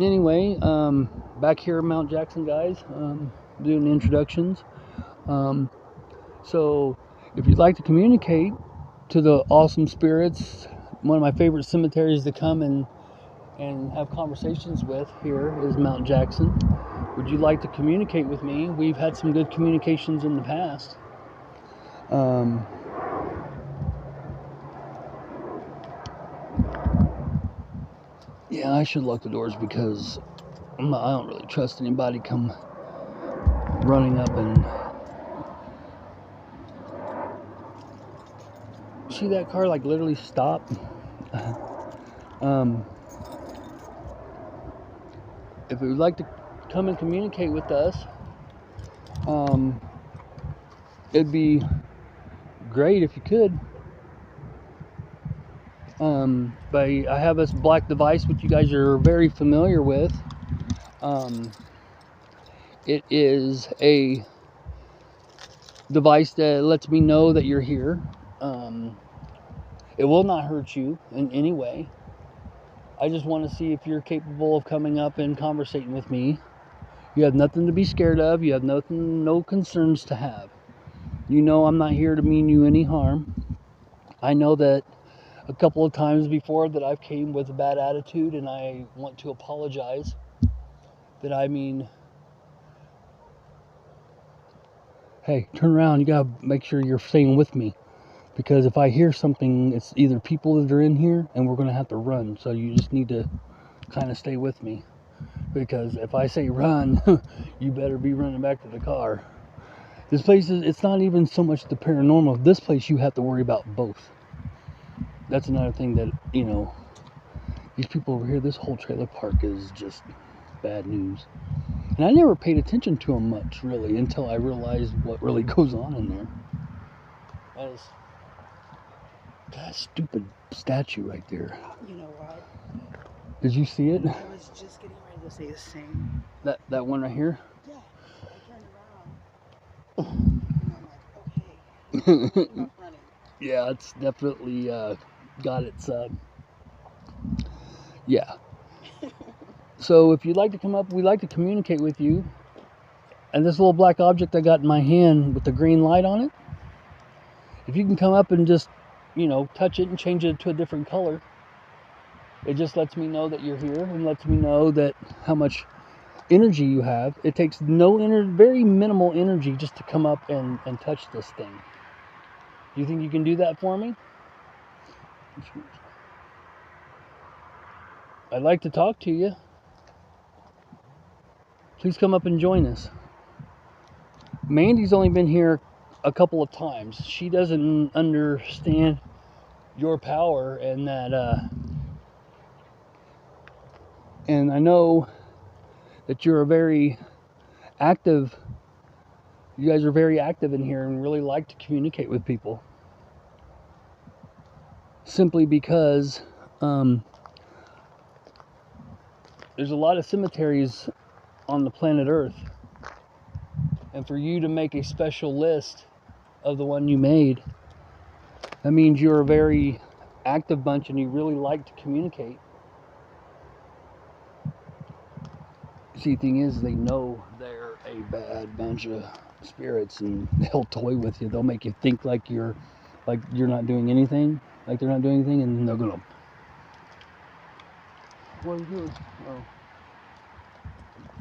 Anyway, back here at Mount Jackson, guys, doing introductions. So if you'd like to communicate to the awesome spirits, one of my favorite cemeteries to come and have conversations with here is Mount Jackson. Would you like to communicate with me? We've had some good communications in the past. Yeah, I should lock the doors because I don't really trust anybody come running up and... See that car like literally stop? If you would like to come and communicate with us, it'd be great if you could. But I have this black device which you guys are very familiar with. It is a device that lets me know that you're here. It will not hurt you in any way. I just want to see if you're capable of coming up and conversating with me. You have nothing to be scared of. You have no concerns to have. You know I'm not here to mean you any harm. I know that a couple of times before that I've came with a bad attitude, and I want to apologize. That I mean, hey, turn around. You gotta make sure you're staying with me. Because if I hear something, it's either people that are in here and we're going to have to run. So you just need to kind of stay with me. Because if I say run, you better be running back to the car. This place it's not even so much the paranormal. This place you have to worry about both. That's another thing that, you know, these people over here, this whole trailer park is just bad news. And I never paid attention to them much, really, until I realized what really goes on in there. That stupid statue right there. You know what? Did you see it? I was just getting ready to say the same. That one right here? Yeah. I turned around. And I'm like, okay. I'm not running. Yeah, it's definitely got its yeah. So if you'd like to come up, we'd like to communicate with you. And this little black object I got in my hand with the green light on it, if you can come up and just, you know, touch it and change it to a different color, it just lets me know that you're here and lets me know that how much energy you have. It takes very minimal energy just to come up and touch this thing. Do you think you can do that for me? I'd like to talk to you. Please come up and join us. Mandy's only been here a couple of times. She doesn't understand your power and that and I know that you're a very active, you guys are very active in here and really like to communicate with people. Simply because there's a lot of cemeteries on the planet Earth. And for you to make a special list of the one you made, that means you're a very active bunch and you really like to communicate. See, the thing is, they know they're a bad bunch of spirits and they'll toy with you. They'll make you think like you're not doing anything, like they're not doing anything, and they're gonna... What are you doing? Oh.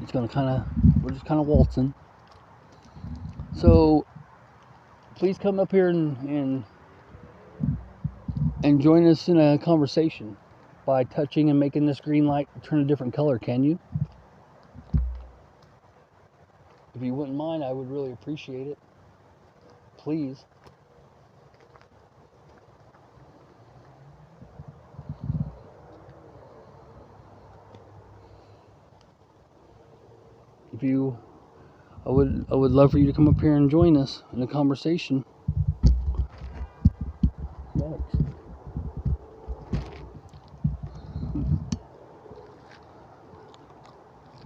It's gonna we're just kind of waltzing. So please come up here and join us in a conversation by touching and making this green light turn a different color. Can you? If you wouldn't mind, I would really appreciate it. Please. I would love for you to come up here and join us in a conversation. Next.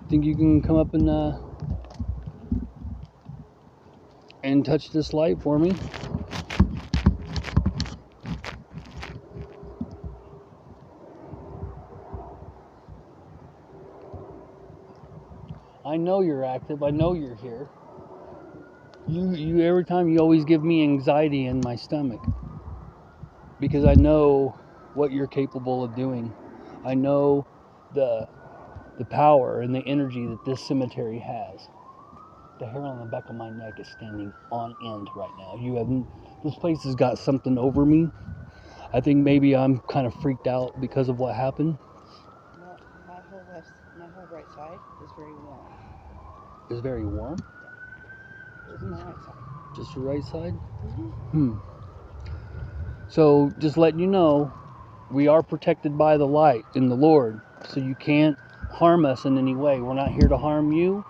Think you can come up and touch this light for me? I know you're active. I know you're here. You every time you always give me anxiety in my stomach because I know what you're capable of doing. I know the power and the energy that this cemetery has. The hair on the back of my neck is standing on end right now. This place has got something over me. I think maybe I'm kind of freaked out because of what happened. Well, my whole right side is very warm. It's very warm. Just my right side. Just your right side? Mm-hmm. So just letting you know, we are protected by the light in the Lord. So you can't harm us in any way. We're not here to harm you.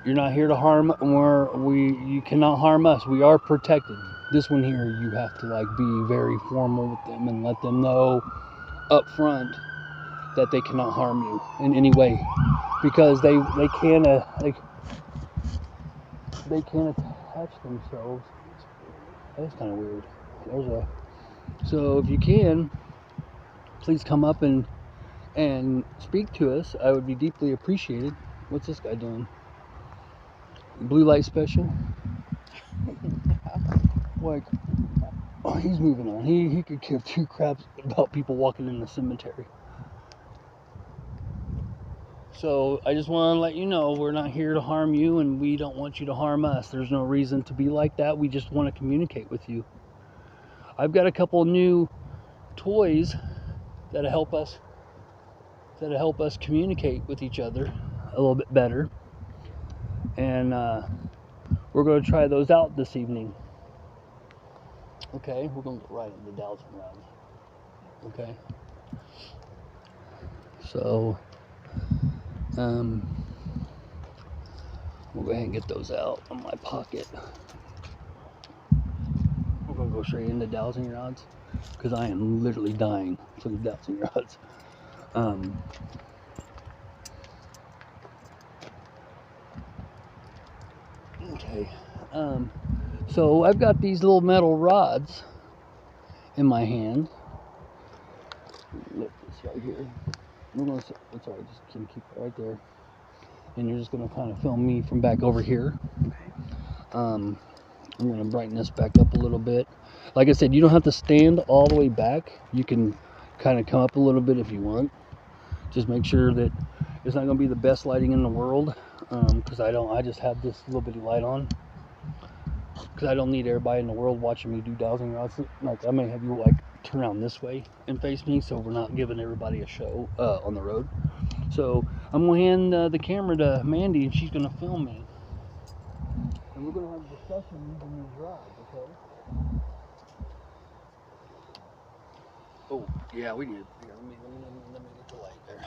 You're not here to harm, you cannot harm us. We are protected. This one here, you have to like be very formal with them and let them know up front that they cannot harm you in any way, because they can attach themselves. That's kind of weird. So if you can, please come up and speak to us. I would be deeply appreciated. What's this guy doing? Blue light special? Like, oh, he's moving on. He could give two craps about people walking in the cemetery. So I just want to let you know we're not here to harm you, and we don't want you to harm us. There's no reason to be like that. We just want to communicate with you. I've got a couple new toys that'll help us communicate with each other a little bit better, and we're going to try those out this evening. Okay, we're going to go right into the Dowsing round. Okay. So, we'll go ahead and get those out of my pocket. We're going to go straight into dowsing rods because I am literally dying for the dowsing rods. Okay. So I've got these little metal rods in my hand. Lift this right here. It's alright, just keep it right there. And you're just going to kind of film me from back over here. Okay. I'm going to brighten this back up a little bit. Like I said, you don't have to stand all the way back. You can kind of come up a little bit if you want. Just make sure that it's not going to be the best lighting in the world, because I just have this little bitty light on, because I don't need everybody in the world watching me do dowsing rods. Like, I may have you like turn around this way and face me, so we're not giving everybody a show on the road. So I'm going to hand the camera to Mandy, and she's going to film me. And we're going to have a discussion using these rods, okay? Oh, yeah, we need. Here, let me get the light there.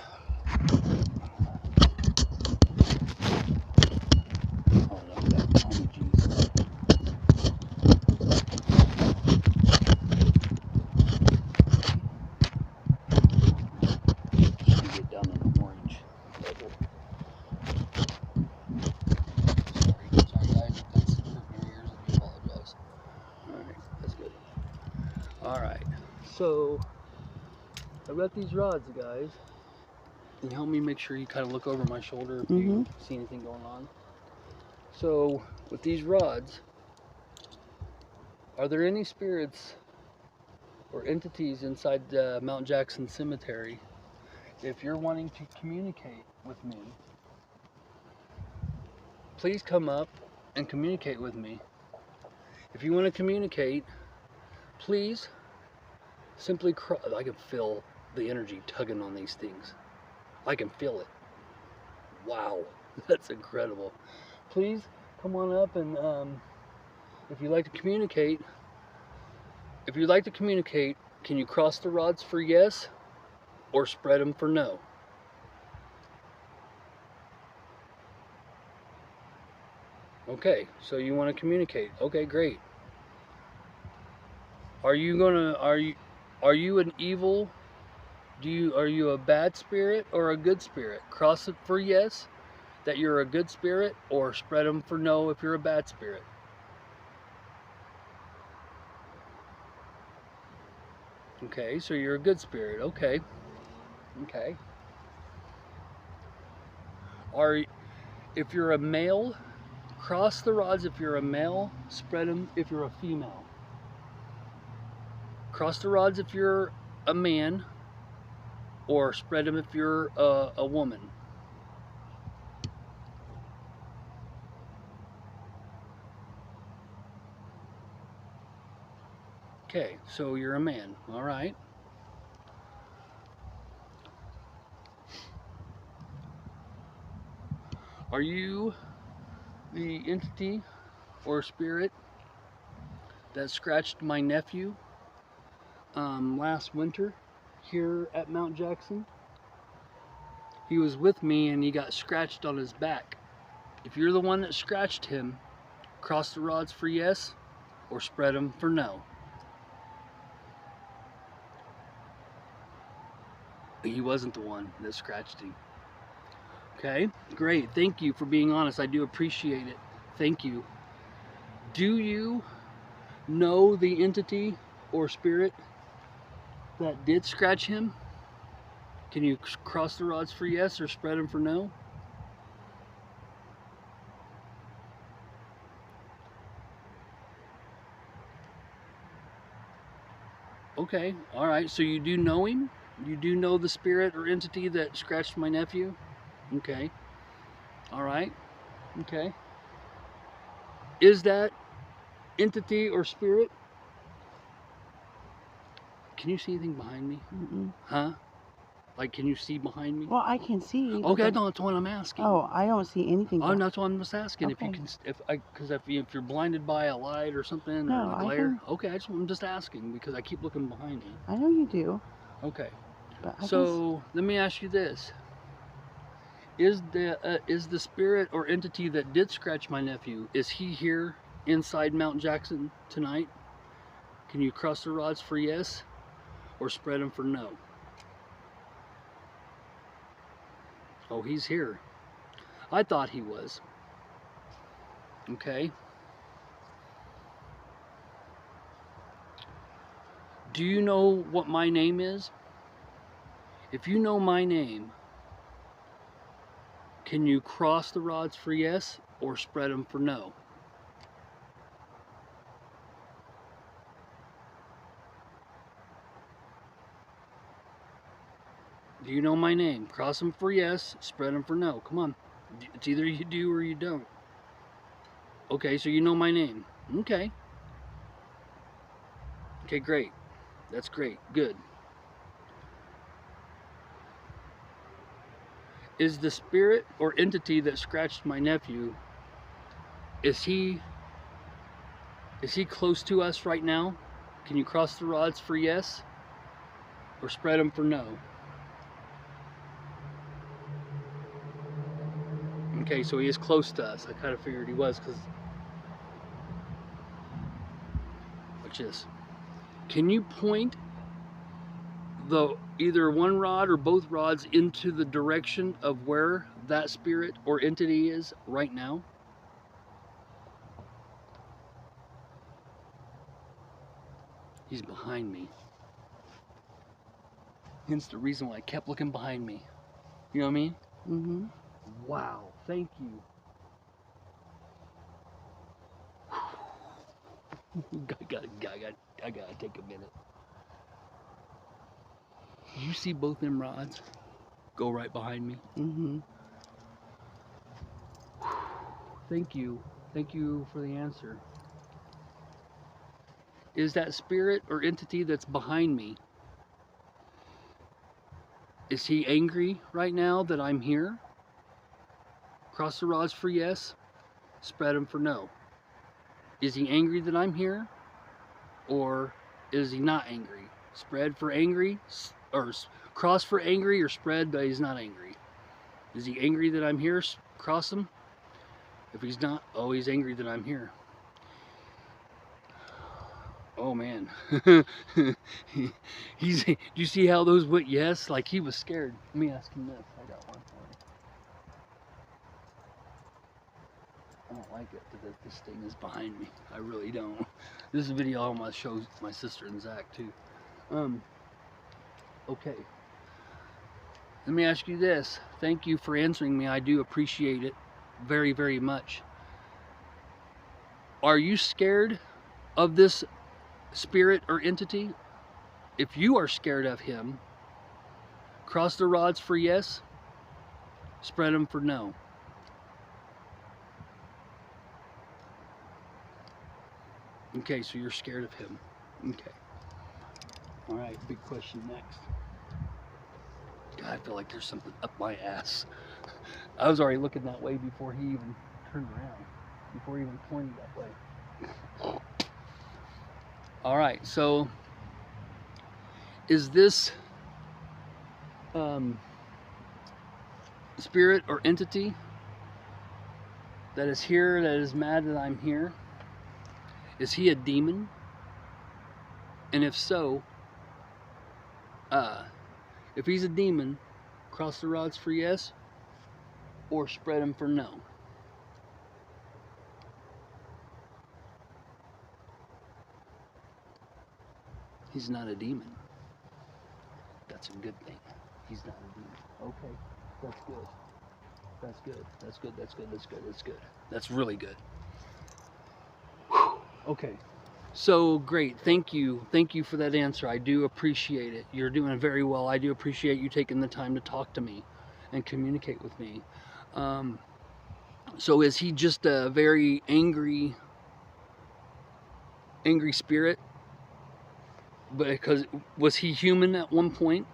Oh, no, that. Oh, jeez. Just get down in the orange level. Sorry guys, if that's hurting your ears, I do apologize. Alright, that's good. Alright, so I've got these rods, guys. Can you help me make sure you kind of look over my shoulder if you see anything going on? So, with these rods, are there any spirits or entities inside Mount Jackson Cemetery? If you're wanting to communicate with me, please come up and communicate with me. If you want to communicate, please simply I can feel the energy tugging on these things. I can feel it. Wow, that's incredible. Please come on up, and if you'd like to communicate, can you cross the rods for yes or spread them for no? Okay, so you want to communicate. Okay, great. Are you an evil? Are you a bad spirit or a good spirit? Cross it for yes, that you're a good spirit, or spread them for no if you're a bad spirit. Okay, so you're a good spirit. Okay. Okay. If you're a male, cross the rods if you're a male, spread them if you're a female. Cross the rods if you're a man, or spread them if you're a woman. Okay, so you're a man, all right. Are you the entity or spirit that scratched my nephew last winter here at Mount Jackson? He was with me and he got scratched on his back. If you're the one that scratched him, cross the rods for yes or spread them for no. He wasn't the one that scratched him. Okay, great. Thank you for being honest. I do appreciate it. Thank you. Do you know the entity or spirit that did scratch him? Can you cross the rods for yes or spread them for no? Okay, all right. So you do know him? You do know the spirit or entity that scratched my nephew? Okay. All right. Okay. Is that entity or spirit? Can you see anything behind me? Mm-mm. Huh? Like, can you see behind me? Well, I can see. Okay, no, that's what I'm asking. Oh, I don't see anything. Oh, that's what I'm just asking. Okay. If you can, because if you're blinded by a light or something No, or a I glare. can- Okay, I'm just asking because I keep looking behind me. I know you do. Okay. But I So let me ask you this: Is the spirit or entity that did scratch my nephew, is he here inside Mount Jackson tonight? Can you cross the rods for yes, or spread them for no? Oh, he's here. I thought he was. Okay. Do you know what my name is? If you know my name, can you cross the rods for yes or spread them for no? Do you know my name? Cross them for yes, spread them for no. Come on. It's either you do or you don't. Okay, so you know my name. Okay. Okay, great. That's great. Good. Is the spirit or entity that scratched my nephew, is he close to us right now? Can you cross the rods for yes or spread them for no? Okay, so he is close to us. I kind of figured he was because... Watch this. Can you point either one rod or both rods into the direction of where that spirit or entity is right now? He's behind me. Hence the reason why I kept looking behind me. You know what I mean? Mm-hmm. Wow, thank you. I gotta take a minute. You see both them rods go right behind me? Mm-hmm. Thank you. Thank you for the answer. Is that spirit or entity that's behind me, is he angry right now that I'm here? Cross the rods for yes, spread them for no. Is he angry that I'm here? Or is he not angry? Spread for angry, or cross for angry, or spread that he's not angry. Is he angry that I'm here? Cross him. If he's not, oh, he's angry that I'm here. Oh man. Do you see how those went yes? Like he was scared. Let me ask him this. I got one for you. I don't like it that this thing is behind me. I really don't. This is a video I want to show my sister and Zach too. Okay. Let me ask you this. Thank you for answering me. I do appreciate it very, very much. Are you scared of this spirit or entity? If you are scared of him, cross the rods for yes, spread them for no. Okay, so you're scared of him. Okay. All right, big question next. God, I feel like there's something up my ass. I was already looking that way before he even turned around, before he even pointed that way. All right, so is this spirit or entity that is here, that is mad that I'm here, is he a demon? And if so, if he's a demon, cross the rods for yes or spread them for no. He's not a demon. That's a good thing. He's not a demon. Okay, that's good. That's good. That's good. That's good. That's good. That's good. That's really good. Whew. Okay. So great. Thank you. Thank you for that answer. I do appreciate it. You're doing very well. I do appreciate you taking the time to talk to me and communicate with me. So is he just a very angry spirit? But because was he human at one point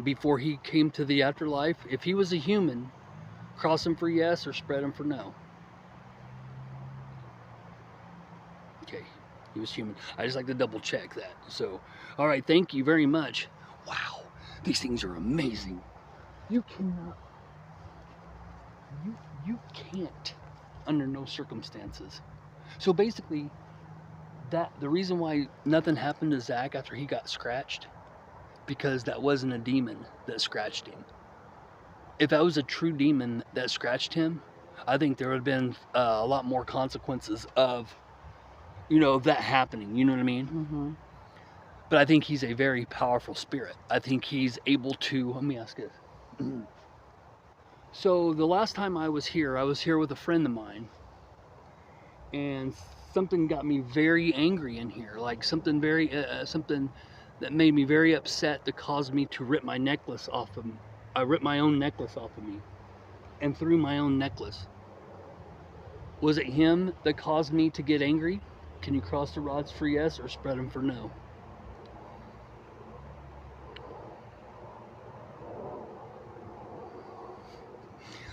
before he came to the afterlife? If he was a human, cross him for yes or spread him for no. Okay, he was human. I just like to double check that. So, all right, thank you very much. Wow, these things are amazing. You cannot, you can't, under no circumstances. So basically, the reason why nothing happened to Zach after he got scratched, because that wasn't a demon that scratched him. If that was a true demon that scratched him, I think there would have been a lot more consequences of, that happening. You know what I mean? Mm-hmm. But I think he's a very powerful spirit. I think he's able to. Let me ask this. So the last time I was here with a friend of mine, and something got me very angry in here. Like something very, something that made me very upset, that caused me to rip my necklace off of me. I ripped my own necklace off of me and threw my own necklace. Was it him that caused me to get angry? Can you cross the rods for yes or spread them for no?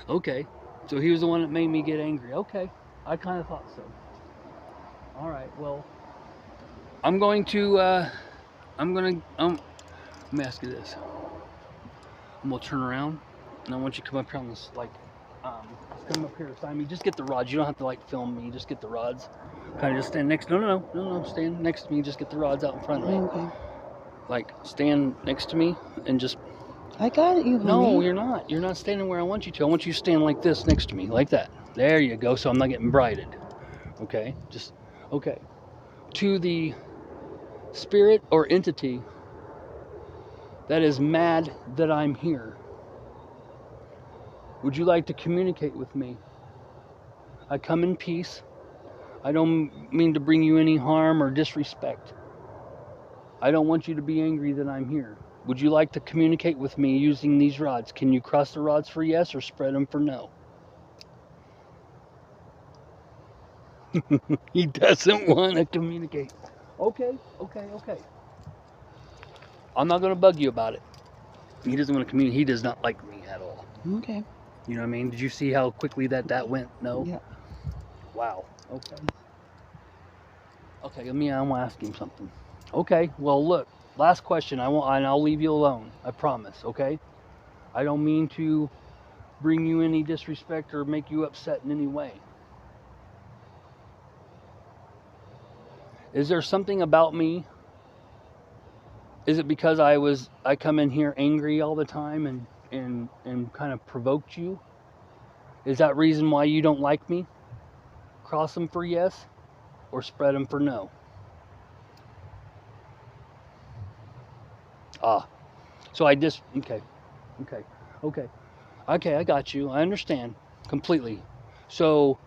Okay, so he was the one that made me get angry. Okay, I kind of thought so. All right, well, I'm going to, let me ask you this. I'm gonna turn around, and I want you to come up here on this, just come up here beside me. Just get the rods. You don't have to film me. Just get the rods. Kind of just stand next. No. Stand next to me. Just get the rods out in front of me. Okay. Like stand next to me and just. I got it, you honey. No, you're not. You're not standing where I want you to. I want you to stand like this next to me, like that. There you go. So I'm not getting brighted. Okay. Just okay. To the spirit or entity that is mad that I'm here, would you like to communicate with me? I come in peace. I don't mean to bring you any harm or disrespect. I don't want you to be angry that I'm here. Would you like to communicate with me using these rods? Can you cross the rods for yes or spread them for no? He doesn't want to communicate. Okay. I'm not going to bug you about it. He doesn't want to communicate. He does not like me at all. Okay. You know what I mean? Did you see how quickly that went? No? Yeah. Wow. Okay. Okay, I'm going to ask him something. Okay, well, look, last question. And I'll leave you alone. I promise, okay? I don't mean to bring you any disrespect or make you upset in any way. Is there something about me? Is it because I come in here angry all the time and kind of provoked you? Is that reason why you don't like me? Cross them for yes or spread them for no? So I just, okay. Okay, I got you. I understand completely. So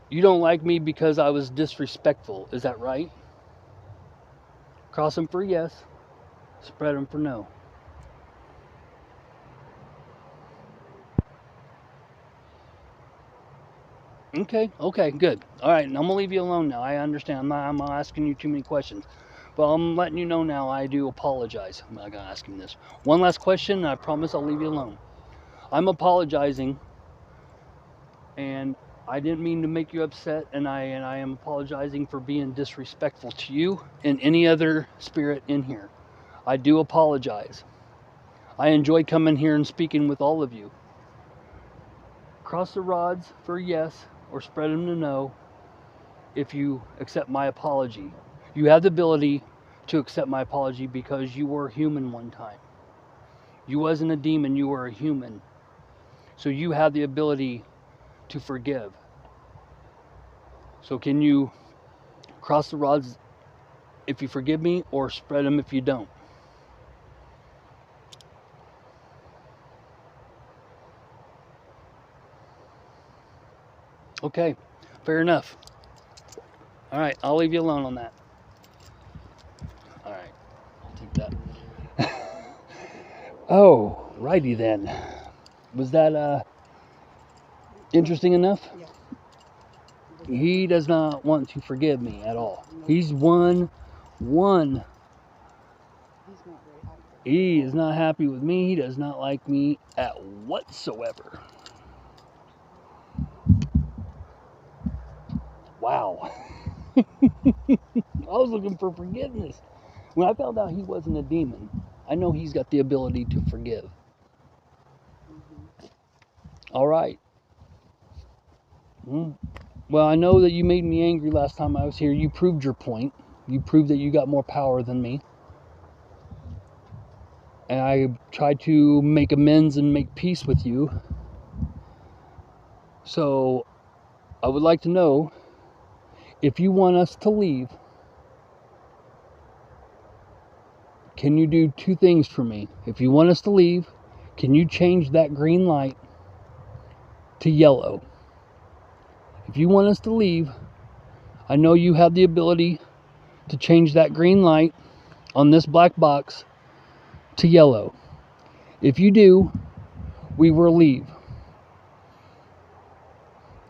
you don't like me because I was disrespectful. Is that right? Cross them for yes, spread them for no. Okay, okay, good. All right, and I'm gonna leave you alone now. I understand. I'm not asking you too many questions, but I'm letting you know now. I do apologize. I'm not gonna ask him this. One last question, and I promise I'll leave you alone. I'm apologizing, and I didn't mean to make you upset, and I am apologizing for being disrespectful to you and any other spirit in here. I do apologize. I enjoy coming here and speaking with all of you. Cross the rods for yes, or spread them to no if you accept my apology. You have the ability to accept my apology because you were human one time. You wasn't a demon, you were a human. So you have the ability to forgive. So can you cross the rods if you forgive me, or spread them if you don't? Okay, fair enough. All right, I'll leave you alone on that. All right, I'll take that. Oh, righty then. Was that interesting enough? Yeah. He does not want to forgive me at all. No. He's one. He's not very happy. He is not happy with me. He does not like me at whatsoever. Wow. I was looking for forgiveness. When I found out he wasn't a demon, I know he's got the ability to forgive. Mm-hmm. All right. Well, I know that you made me angry last time I was here. You proved your point. You proved that you got more power than me. And I tried to make amends and make peace with you. So I would like to know if you want us to leave, can you do two things for me? If you want us to leave, can you change that green light to yellow? If you want us to leave, I know you have the ability to change that green light on this black box to yellow. If you do, we will leave.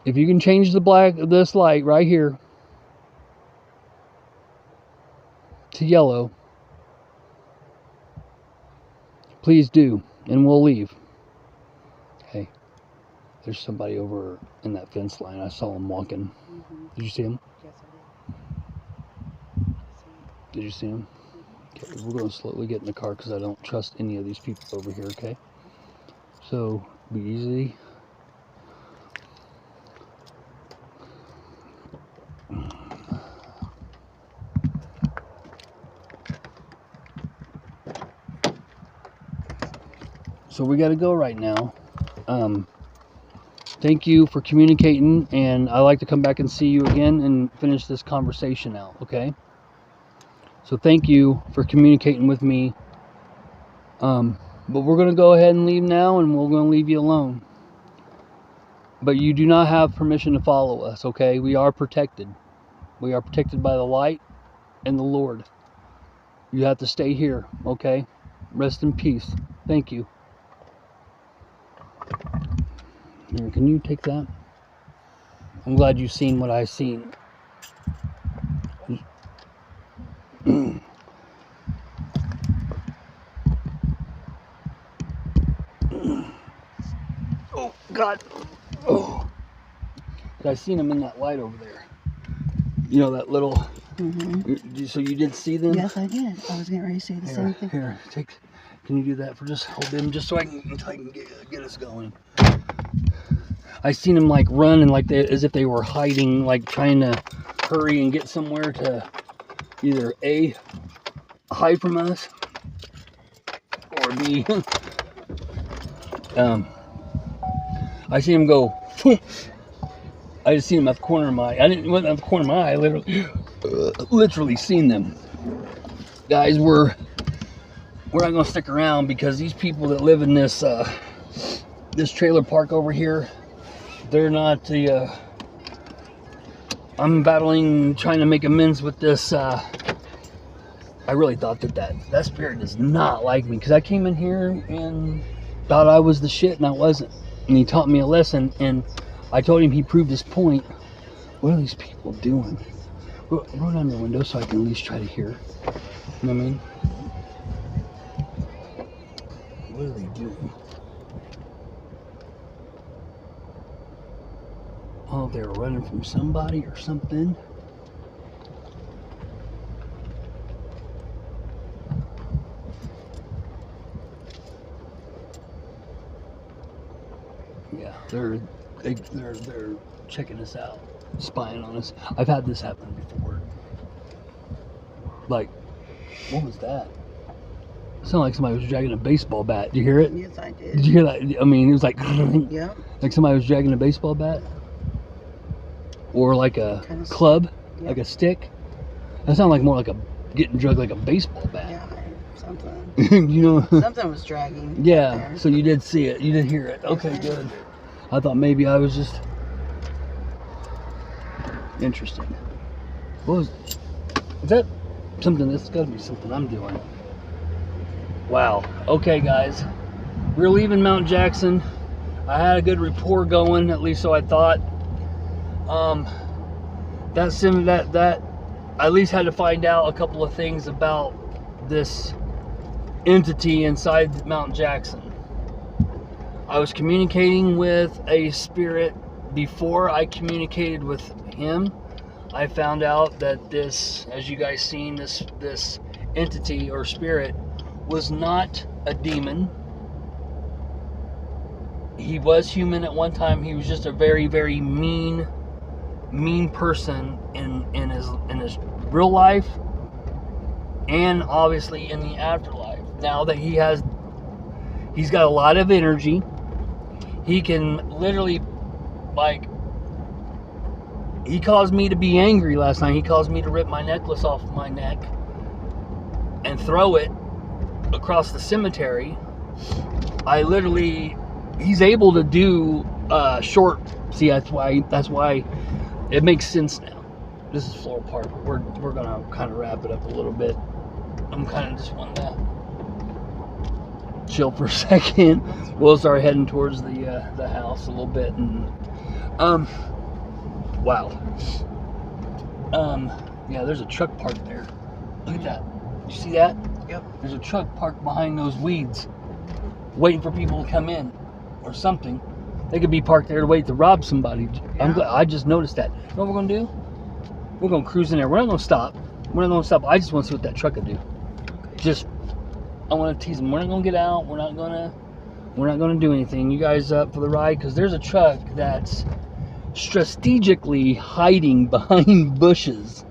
If you can change this light right here to yellow, please do, and we'll leave. Hey, there's somebody over in that fence line. I saw him walking. Mm-hmm. Did you see him? Yes, I did. Did you see him? Okay, we're going to slowly get in the car because I don't trust any of these people over here, okay? So, be easy. So we got to go right now. Thank you for communicating, and I'd like to come back and see you again and finish this conversation out, okay? So thank you for communicating with me. But we're going to go ahead and leave now, and we're going to leave you alone. But you do not have permission to follow us, okay? We are protected. We are protected by the light and the Lord. You have to stay here, okay? Rest in peace. Thank you. Here, can you take that? I'm glad you've seen what I've seen. Oh, God. Oh. I seen them in that light over there. You know, that little... Mm-hmm. So you did see them? Yes, I did. I was getting ready to say the same thing. Here, take... Can you do that for just hold them, just so I can get us going? I seen them like run and like as if they were hiding, like trying to hurry and get somewhere to either A, hide from us, or B, I seen them go. I just seen them at the corner of my. I didn't went at the corner of my eye. Literally seen them. Guys, we're not gonna stick around because these people that live in this this trailer park over here, they're not the, I'm battling, trying to make amends with this, I really thought that spirit does not like me, because I came in here and thought I was the shit, and I wasn't. And he taught me a lesson, and I told him he proved his point. What are these people doing? Roll down your window so I can at least try to hear. You know what I mean? What are they doing? Oh, they were running from somebody or something. Yeah, they're checking us out, spying on us. I've had this happen before. Like, what was that? It sounded like somebody was dragging a baseball bat. Did you hear it? Yes, I did. Did you hear that? I mean, it was like, Yeah. like somebody was dragging a baseball bat, or like a club, Yeah. like a stick. That sounded like more like getting dragged like a baseball bat. Yeah, something. You know. Something was dragging. Yeah. There. So you did see it. You did hear it. Okay, good. I thought maybe I was just interesting. What was? Is that something? That's got to be something I'm doing. Wow. Okay, guys, we're leaving Mount Jackson. I had a good rapport going, at least so I thought. That I at least had to find out a couple of things about this entity inside Mount Jackson. I was communicating with a spirit before I communicated with him. I found out that this, as you guys seen, this entity or spirit was not a demon. He was human at one time. He was just a very, very mean person in his real life, and obviously in the afterlife. Now that he's got a lot of energy. He can literally, like, he caused me to be angry last night. He caused me to rip my necklace off my neck and throw it across the cemetery. He's able to do short. See, that's why it makes sense now. This is Floral Park. We're gonna kind of wrap it up a little bit. I'm kind of just wanting to chill for a second. We'll start heading towards the house a little bit, and wow. Yeah, there's a truck parked there. Look at that. You see that? Yep. There's a truck parked behind those weeds, waiting for people to come in, or something. They could be parked there to wait to rob somebody. Yeah. I just noticed that. You know what we're gonna do? We're gonna cruise in there. We're not gonna stop. I just want to see what that truck could do. Just, I want to tease them. We're not gonna get out. We're not gonna do anything. You guys up for the ride? Because there's a truck that's strategically hiding behind bushes.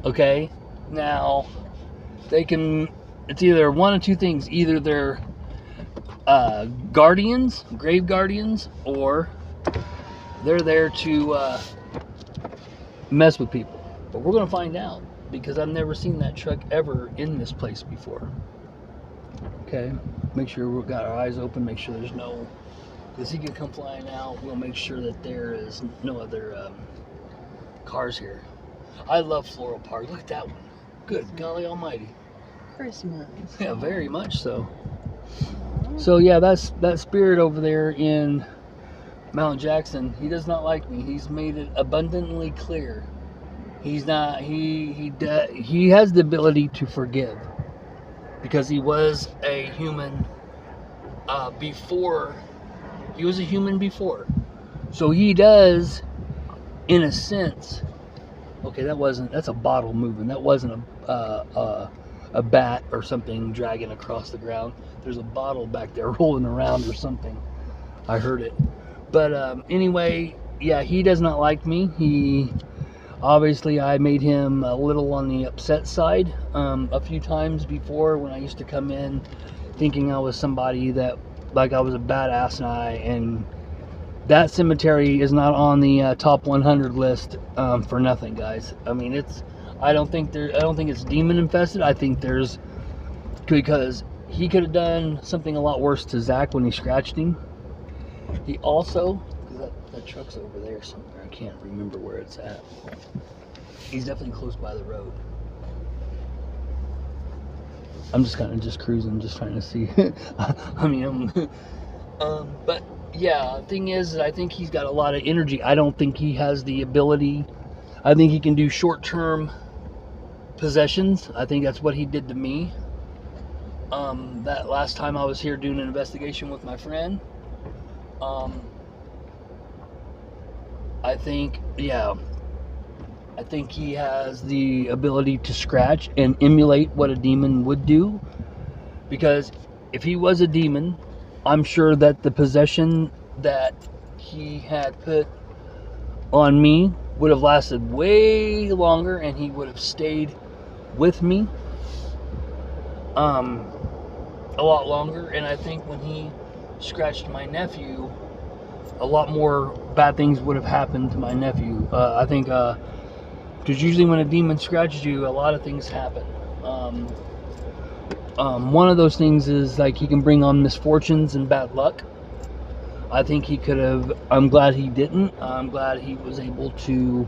Okay, now it's either one of two things. Either they're guardians, grave guardians, or they're there to mess with people. But we're gonna find out, because I've never seen that truck ever in this place before. Okay, make sure we've got our eyes open, make sure there's no, because he could come flying out. We'll make sure that there is no other cars here. I love Floral Park. Look at that one. Good golly almighty. Christmas. Yeah, very much so. So yeah, that's that spirit over there in Mount Jackson. He does not like me. He's made it abundantly clear. He's not. He has the ability to forgive, because he was a human before. He was a human before, so he does, in a sense. Okay, that's a bottle moving. That wasn't a bat or something dragging across the ground. There's a bottle back there rolling around or something. I heard it. But anyway, yeah, he does not like me. Obviously, I made him a little on the upset side a few times before, when I used to come in thinking I was somebody that, like, I was a badass, and that cemetery is not on the top 100 list for nothing, guys. I mean, I don't think it's demon infested. I think there's, because he could have done something a lot worse to Zach when he scratched him. He also, that truck's over there somewhere. I can't remember where it's at. He's definitely close by the road. I'm just kind of just cruising, just trying to see. I mean, but yeah, thing is, I think he's got a lot of energy. I don't think he has the ability. I think he can do short-term possessions. I think that's what he did to me. That last time I was here doing an investigation with my friend. I think, yeah, I think he has the ability to scratch and emulate what a demon would do. Because if he was a demon, I'm sure that the possession that he had put on me would have lasted way longer, and he would have stayed with me a lot longer. And I think when he scratched my nephew, a lot more bad things would have happened to my nephew. I think because usually when a demon scratches you, a lot of things happen. One of those things is like he can bring on misfortunes and bad luck. I think he could have. I'm glad he didn't. I'm glad he was able to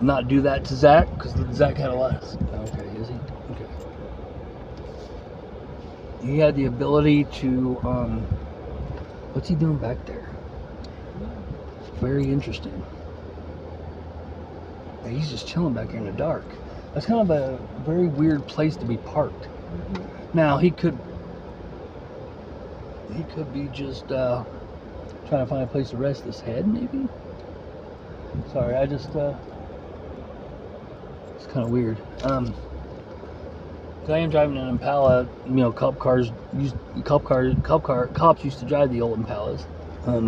not do that to Zach, because Zach had a lot of... Okay, is he? Okay. He had the ability to... what's he doing back there? Very interesting. He's just chilling back here in the dark. That's kind of a very weird place to be parked. Now, he could be just trying to find a place to rest his head, maybe? Sorry, I just... it's kind of weird. I am driving an Impala. You know, cops used to drive the old Impalas,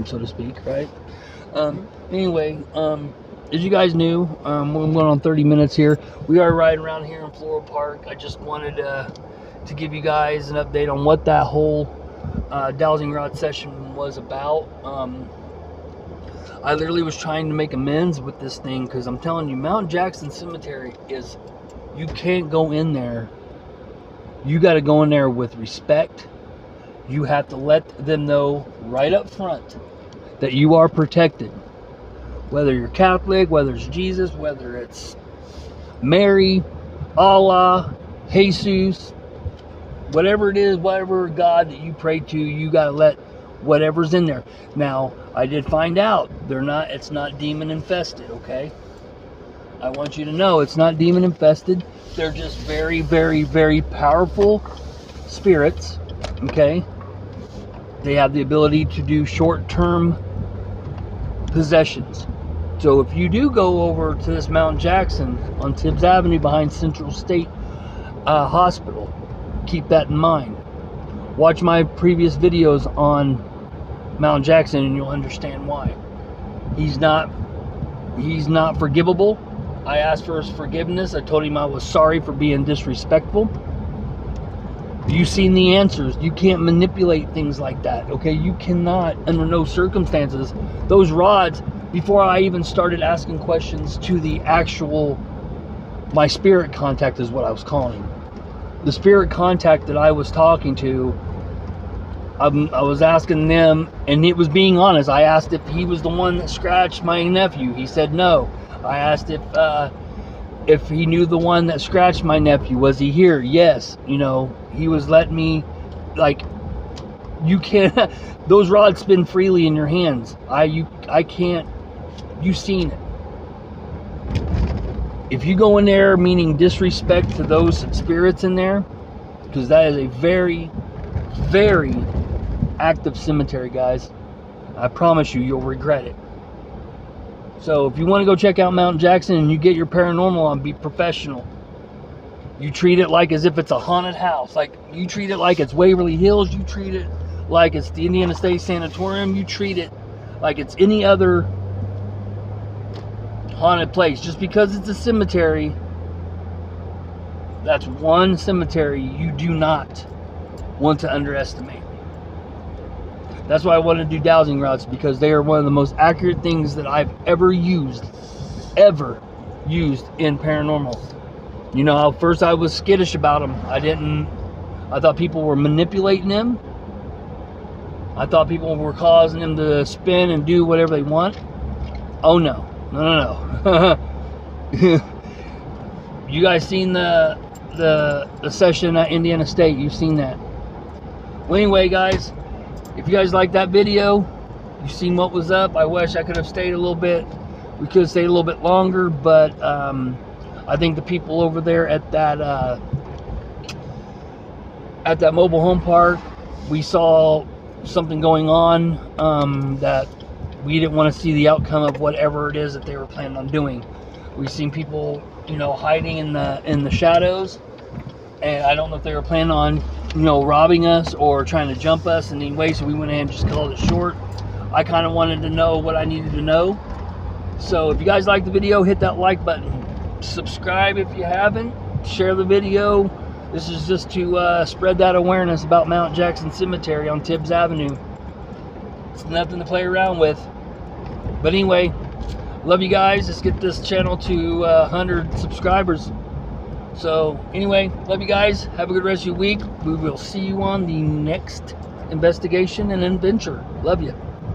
so to speak, right? Anyway, as you guys knew, we're going on 30 minutes here. We are riding around here in Floral Park. I just wanted to give you guys an update on what that whole dowsing rod session was about. I literally was trying to make amends with this thing, because I'm telling you, Mount Jackson Cemetery is, you can't go in there. You got to go in there with respect. You have to let them know right up front that you are protected. Whether you're Catholic, whether it's Jesus, whether it's Mary, Allah, Jesus, whatever it is, whatever God that you pray to, you got to let whatever's in there. Now, I did find out it's not demon infested, okay? I want you to know it's not demon infested. They're just very, very, very powerful spirits, okay? They have the ability to do short-term possessions. So if you do go over to this Mount Jackson on Tibbs Avenue behind Central State Hospital, keep that in mind. Watch my previous videos on Mount Jackson and you'll understand why. He's not forgivable. I asked for his forgiveness. I told him I was sorry for being disrespectful. You've seen the answers. You can't manipulate things like that, okay? You cannot, under no circumstances. Those rods, before I even started asking questions to the actual, my spirit contact is what I was calling him. The spirit contact that I was talking to, I was asking them, and it was being honest. I asked if he was the one that scratched my nephew. He said no. I asked if he knew the one that scratched my nephew. Was he here? Yes. You know, he was letting me, like, you can't, those rods spin freely in your hands. I can't, you've seen it. If you go in there meaning disrespect to those spirits in there, because that is a very, very active cemetery, guys. I promise you, you'll regret it. So if you want to go check out Mount Jackson and you get your paranormal on, be professional. You treat it like as if it's a haunted house. Like, you treat it like it's Waverly Hills. You treat it like it's the Indiana State Sanatorium. You treat it like it's any other haunted place. Just because it's a cemetery, that's one cemetery you do not want to underestimate. That's why I want to do dowsing rods, because they are one of the most accurate things that I've ever used in paranormal. You know, at first I was skittish about them. I thought people were manipulating them. I thought people were causing them to spin and do whatever they want. Oh no, no. You guys seen the session at Indiana State? You've seen that. Well, anyway, guys, if you guys like that video, you've seen what was up. I wish I could have stayed a little bit. We could have stayed a little bit longer, but I think the people over there at that mobile home park, we saw something going on that we didn't want to see the outcome of whatever it is that they were planning on doing. We've seen people, you know, hiding in the shadows, and I don't know if they were planning on, you know, robbing us or trying to jump us in any way, so we went ahead and just called it short. I kind of wanted to know what I needed to know. So if you guys like the video, hit that like button. Subscribe if you haven't. Share the video. This is just to spread that awareness about Mount Jackson Cemetery on Tibbs Avenue. It's nothing to play around with. But anyway, love you guys. Let's get this channel to 100 subscribers. So anyway, love you guys. Have a good rest of your week. We will see you on the next investigation and adventure. Love you.